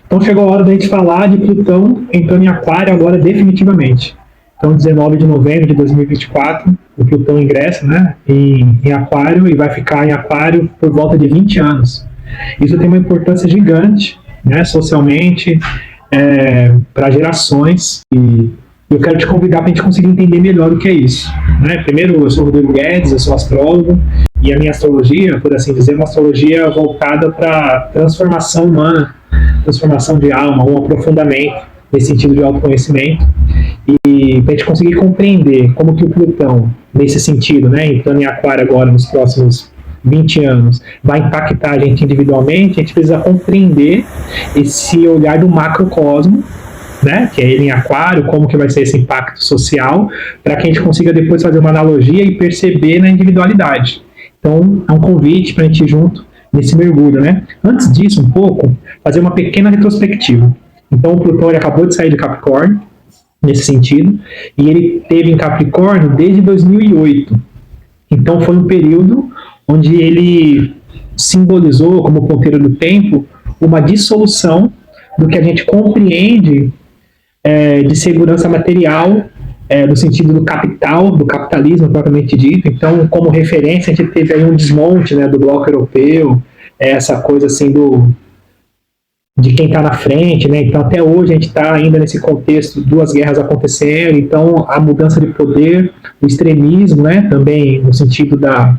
Então chegou a hora da gente falar de Plutão entrando em Aquário agora definitivamente. Então, 19 de novembro de 2024, o Plutão ingressa, né, em Aquário e vai ficar em Aquário por volta de 20 anos. Isso tem uma importância gigante, né, socialmente, para gerações, e eu quero te convidar para a gente conseguir entender melhor o que é isso. Né? Primeiro, eu sou o Rodrigo Guedes, eu sou astrólogo, e a minha astrologia, por assim dizer, é uma astrologia voltada para transformação humana, transformação de alma, um aprofundamento nesse sentido de autoconhecimento, e para a gente conseguir compreender como que o Plutão, nesse sentido, né, entrando em Aquário agora nos próximos 20 anos, vai impactar a gente individualmente, a gente precisa compreender esse olhar do macrocosmo, né, que é ele em Aquário, como que vai ser esse impacto social, para que a gente consiga depois fazer uma analogia e perceber na individualidade. Então, é um convite para a gente ir junto nesse mergulho, né? Antes disso, um pouco, fazer uma pequena retrospectiva. Então, o Plutão acabou de sair de Capricórnio, nesse sentido, e ele teve em Capricórnio desde 2008. Então, foi um período onde ele simbolizou, como ponteiro do tempo, uma dissolução do que a gente compreende de segurança material, no sentido do capital, do capitalismo propriamente dito. Então, como referência, a gente teve aí um desmonte, né, do bloco europeu, essa coisa assim de quem está na frente, né? Então, até hoje a gente está ainda nesse contexto, duas guerras acontecendo, então a mudança de poder, o extremismo, né, também no sentido da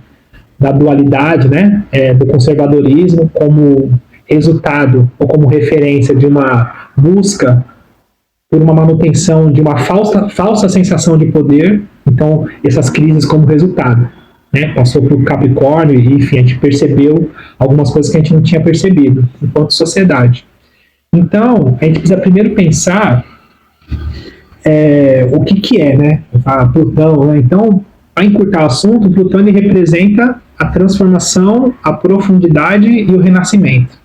dualidade, né, do conservadorismo como resultado ou como referência de uma busca por uma manutenção de uma falsa sensação de poder. Então, essas crises como resultado, né? Passou por Capricórnio e, enfim, a gente percebeu algumas coisas que a gente não tinha percebido enquanto sociedade. Então, a gente precisa primeiro pensar o que é, né? A Plutão, né? Então, para encurtar o assunto, Plutão ele representa a transformação, a profundidade e o renascimento.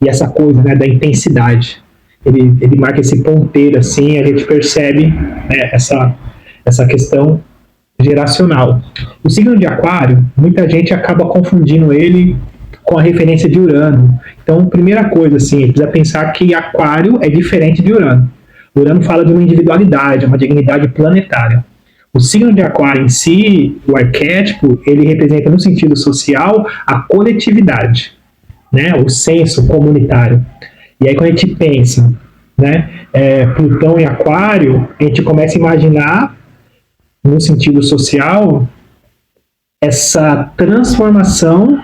E essa coisa, né, da intensidade. Ele marca esse ponteiro, assim, a gente percebe, né, essa questão geracional. O signo de Aquário, muita gente acaba confundindo ele com a referência de Urano. Então, primeira coisa, assim, a gente precisa pensar que Aquário é diferente de Urano. Urano fala de uma individualidade, uma dignidade planetária. O signo de Aquário em si, o arquétipo, ele representa no sentido social a coletividade, né, o senso comunitário. E aí, quando a gente pensa, né, Plutão em Aquário, a gente começa a imaginar, no sentido social, essa transformação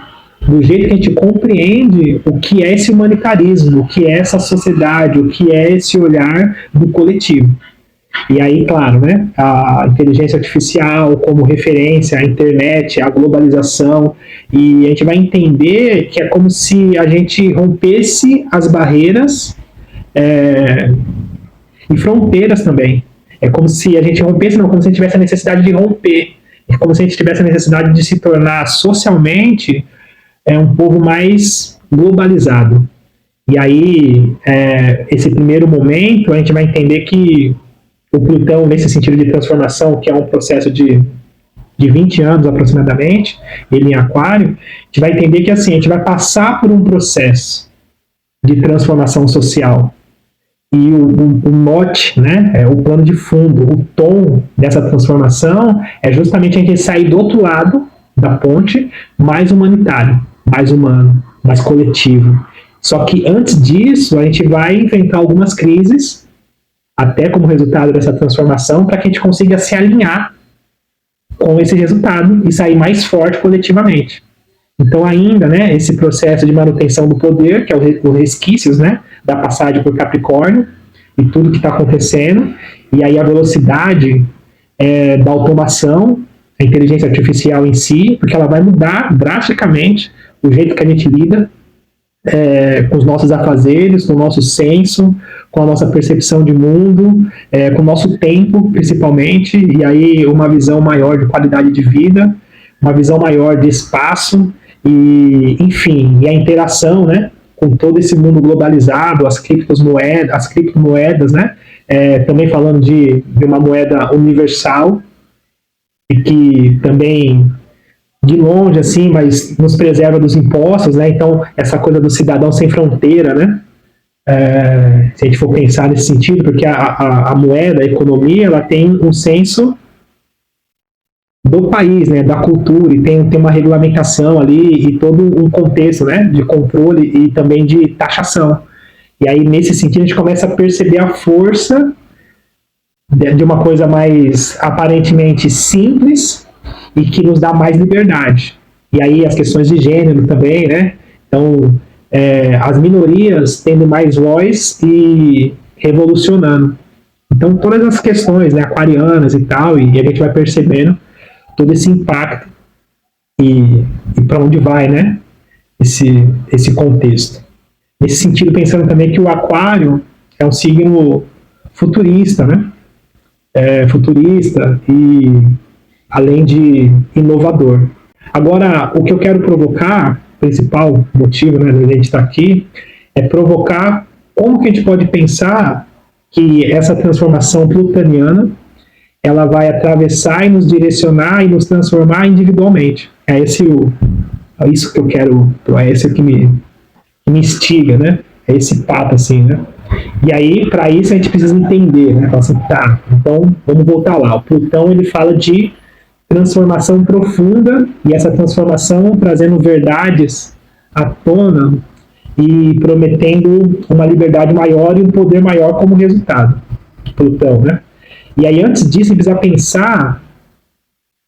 do jeito que a gente compreende o que é esse humanitarismo, o que é essa sociedade, o que é esse olhar do coletivo. E aí, claro, né, a inteligência artificial como referência, a internet, a globalização, e a gente vai entender que é como se a gente rompesse as barreiras e fronteiras também. É como se a gente rompesse, não, como se a gente tivesse a necessidade de romper. É como se a gente tivesse a necessidade de se tornar socialmente um povo mais globalizado. E aí, esse primeiro momento, a gente vai entender que o Plutão, nesse sentido de transformação, que é um processo de 20 anos aproximadamente, ele em Aquário, a gente vai entender que assim, a gente vai passar por um processo de transformação social. E o mote, né, o plano de fundo, o tom dessa transformação é justamente a gente sair do outro lado da ponte, mais humanitário, mais humano, mais coletivo. Só que antes disso, a gente vai enfrentar algumas crises, até como resultado dessa transformação, para que a gente consiga se alinhar com esse resultado e sair mais forte coletivamente. Então, ainda, né, esse processo de manutenção do poder, que é os resquícios, né, da passagem por Capricórnio e tudo que está acontecendo, e aí a velocidade da automação, a inteligência artificial em si, porque ela vai mudar drasticamente o jeito que a gente lida com os nossos afazeres, com o nosso senso, com a nossa percepção de mundo, com o nosso tempo, principalmente, e aí uma visão maior de qualidade de vida, uma visão maior de espaço, e, enfim, e a interação, né, com todo esse mundo globalizado, as criptomoedas, né, também falando de uma moeda universal, e que também de longe, assim, mas nos preserva dos impostos, né? Então, essa coisa do cidadão sem fronteira, né? Se a gente for pensar nesse sentido, porque a moeda, a economia, ela tem um senso do país, né, da cultura, e tem uma regulamentação ali e todo um contexto, né, de controle e também de taxação. E aí, nesse sentido, a gente começa a perceber a força de uma coisa mais aparentemente simples e que nos dá mais liberdade. E aí as questões de gênero também, né? Então, as minorias tendo mais voz e revolucionando. Então, todas as questões, né, aquarianas e tal, e a gente vai percebendo todo esse impacto e para onde vai, né, esse contexto. Nesse sentido, pensando também que o aquário é um signo futurista, né? Futurista e, além de inovador. Agora, o que eu quero provocar, o principal motivo, né, da gente estar aqui, é provocar como que a gente pode pensar que essa transformação plutoniana ela vai atravessar e nos direcionar e nos transformar individualmente. É isso que eu quero, é esse que me instiga, né? É esse papo, assim, né? E aí, para isso, a gente precisa entender, né? Então, assim, tá, então vamos voltar lá. O Plutão, ele fala de transformação profunda, e essa transformação trazendo verdades à tona e prometendo uma liberdade maior e um poder maior como resultado. Plutão, né? E aí, antes disso, a gente precisa pensar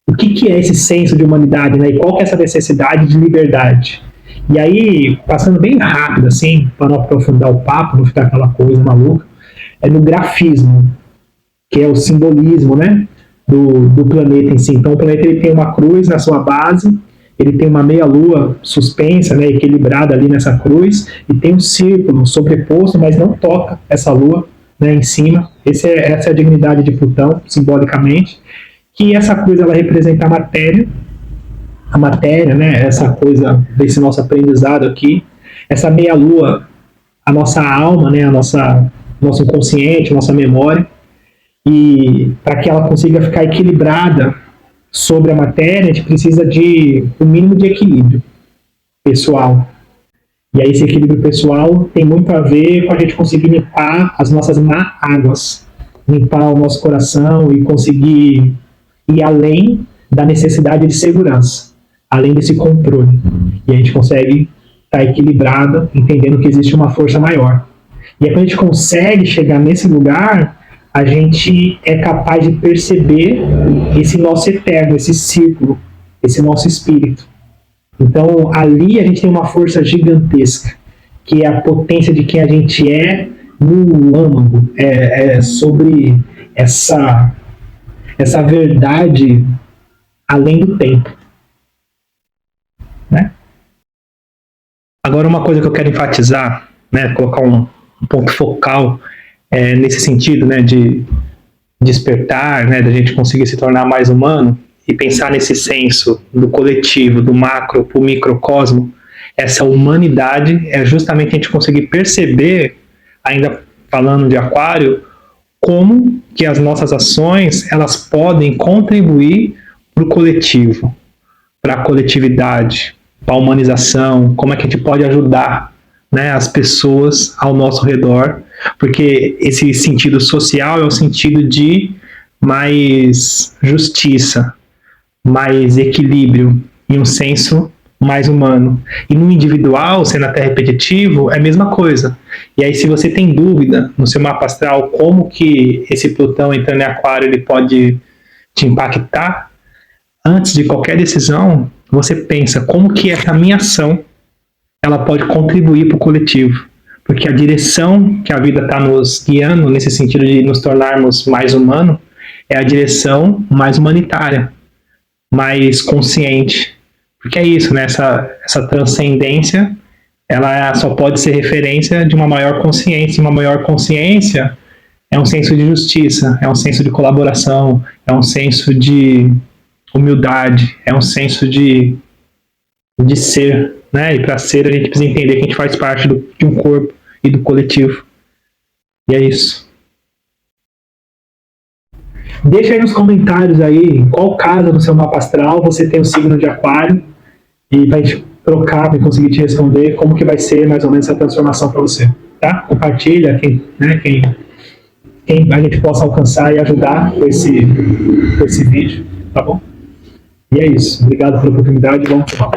o que é esse senso de humanidade, né? E qual que é essa necessidade de liberdade. E aí, passando bem rápido, assim, para não aprofundar o papo, não ficar aquela coisa maluca, é no grafismo, que é o simbolismo, né, do planeta em si. Então, o planeta ele tem uma cruz na sua base, ele tem uma meia-lua suspensa, né, equilibrada ali nessa cruz, e tem um círculo sobreposto, mas não toca essa lua, né, em cima. Essa é a dignidade de Plutão, simbolicamente, que essa cruz ela representa a matéria, né, essa coisa desse nosso aprendizado aqui, essa meia-lua, a nossa alma, né, nosso inconsciente, nossa memória, e para que ela consiga ficar equilibrada sobre a matéria, a gente precisa de um mínimo de equilíbrio pessoal. E aí esse equilíbrio pessoal tem muito a ver com a gente conseguir limpar as nossas má águas, limpar o nosso coração e conseguir ir além da necessidade de segurança, além desse controle. E a gente consegue estar equilibrado, entendendo que existe uma força maior. E aí, quando a gente consegue chegar nesse lugar, a gente é capaz de perceber esse nosso eterno, esse círculo, esse nosso espírito. Então, ali a gente tem uma força gigantesca, que é a potência de quem a gente é no âmago, sobre essa verdade além do tempo. Né? Agora, uma coisa que eu quero enfatizar, né, colocar um ponto focal nesse sentido, né, de despertar, né, da gente conseguir se tornar mais humano e pensar nesse senso do coletivo, do macro para o microcosmo, essa humanidade é justamente a gente conseguir perceber, ainda falando de aquário, como que as nossas ações elas podem contribuir para o coletivo, para a coletividade, para a humanização, como é que a gente pode ajudar, né, as pessoas ao nosso redor, porque esse sentido social é o sentido de mais justiça, mais equilíbrio e um senso mais humano. E no individual, sendo até repetitivo, é a mesma coisa. E aí, se você tem dúvida no seu mapa astral como que esse Plutão entrando em Aquário ele pode te impactar, antes de qualquer decisão, você pensa como que essa minha ação ela pode contribuir para o coletivo. Porque a direção que a vida está nos guiando, nesse sentido de nos tornarmos mais humanos, é a direção mais humanitária, mais consciente. Porque é isso, né? Essa transcendência, ela só pode ser referência de uma maior consciência. E uma maior consciência é um senso de justiça, é um senso de colaboração, é um senso de humildade, é um senso de ser, né? E para ser a gente precisa entender que a gente faz parte de um corpo e do coletivo. E é isso. Deixa aí nos comentários aí em qual casa no seu mapa astral você tem o signo de Aquário e pra gente trocar, pra conseguir te responder como que vai ser mais ou menos essa transformação para você. tá? Compartilha quem a gente possa alcançar e ajudar com esse vídeo, tá bom? E é isso. Obrigado pela oportunidade. Vamos tomar.